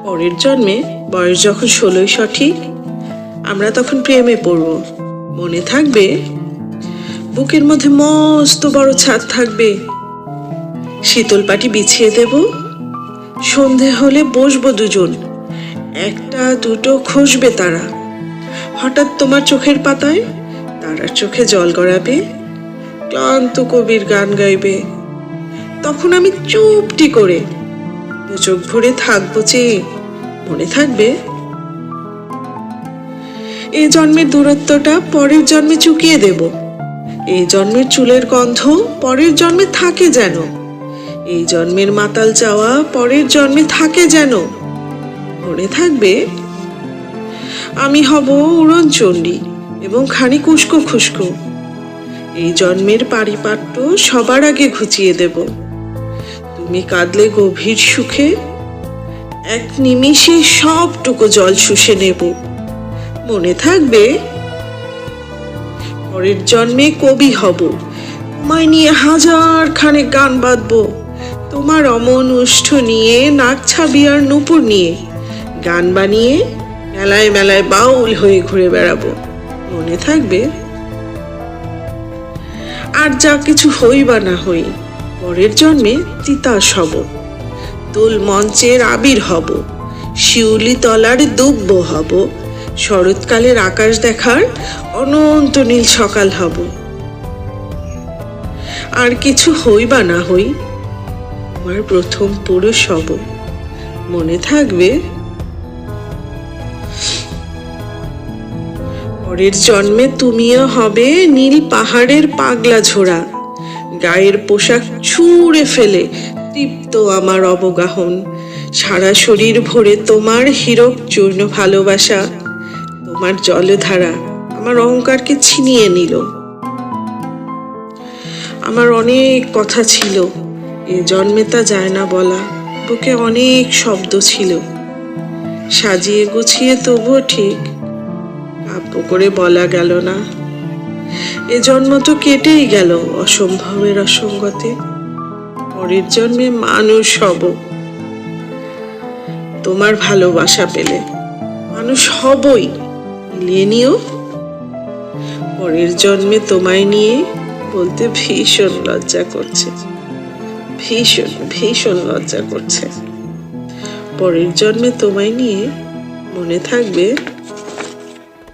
পরের জন্মে বয়স যখন 16 সঠিক, আমরা তখন প্রেমে পড়ব। মনে থাকবে? বুকের মধ্যে মস্ত বড় ছাদ থাকবে, শীতল পাটি বিছিয়ে দেব, সন্ধে হলে বসবো দুজন, একটা দুটো খসবে তারা। হঠাৎ তোমার চোখের পাতায় তারার চোখে জল গড়াবে, ক্লান্ত কবির গান গাইবে। তখন আমি চুপটি করে দু চোখ ভরে থাকবো চেয়ে। মনে থাকবে? এই জন্মের দূরত্বটা পরের জন্মে চুকিয়ে দেব। এই জন্মের চুলের গন্ধ পরের জন্মে থাকে যেন। এই জন্মের মাতাল চাওয়া পরের জন্মে থাকে যেন। মনে থাকবে? আমি হব উড়নচণ্ডী এবং খানিক উস্কো খুস্কো। এই জন্মের পারিপাট্য সবার আগে ঘুচিয়ে দেব। তুমি কাঁদলে গভীর সুখে, এক নিমিষে সবটুকু জল শুষে নেব। মনে থাকবে? পরের জন্মে কবি হব, তোমায় নিয়ে হাজার খানেক গান বাঁধবো। তোমার অমন উষ্ঠ নিয়ে, নাক ছাবি আর নুপুর নিয়ে গান বানিয়ে মেলায় মেলায় বাউল হয়ে ঘুরে বেড়াবো। মনে থাকবে? আর যা কিছু হই বা না হই, পরের জন্মে তিতাস হব, দোল মঞ্চের আবির হব, শিউলি তলার দুব্ব হব, শরৎকালের আকাশ দেখার অনন্ত নীল সকাল হব। আর কিছু হই বা না হই, আমার প্রথম পুরুষ হব। মনে থাকবে? পরের জন্মে তুমিও হবে নীল পাহাড়ের পাগলা ঝোড়া, গায়ের পোশাক ছুঁড়ে ফেলে তৃপ্ত আমার অবগাহন, সারা শরীর ভরে তোমার হীরক চূর্ণ ভালোবাসা। তোমার জলধারা আমার অহংকারকে ছিনিয়ে নিল। আমার অনেক কথা ছিল, এ জন্মে তা যায় না বলা। বুকে অনেক শব্দ ছিল, সাজিয়ে গুছিয়ে তবুও ঠিক কাব্য করে বলা গেল না। এ জন্ম তো কেটেই গেল অসম্ভবের অসঙ্গতে। পরের জন্মে মানুষ হব, তোমার ভালোবাসা পেলে মানুষ হবই, মিলিয়ে নিও। পরের জন্মে তোমায় নিয়ে বলতে ভীষণ লজ্জা করছে, ভীষণ ভীষণ লজ্জা করছে। পরের জন্মে তোমায় নিয়ে। মনে থাকবে?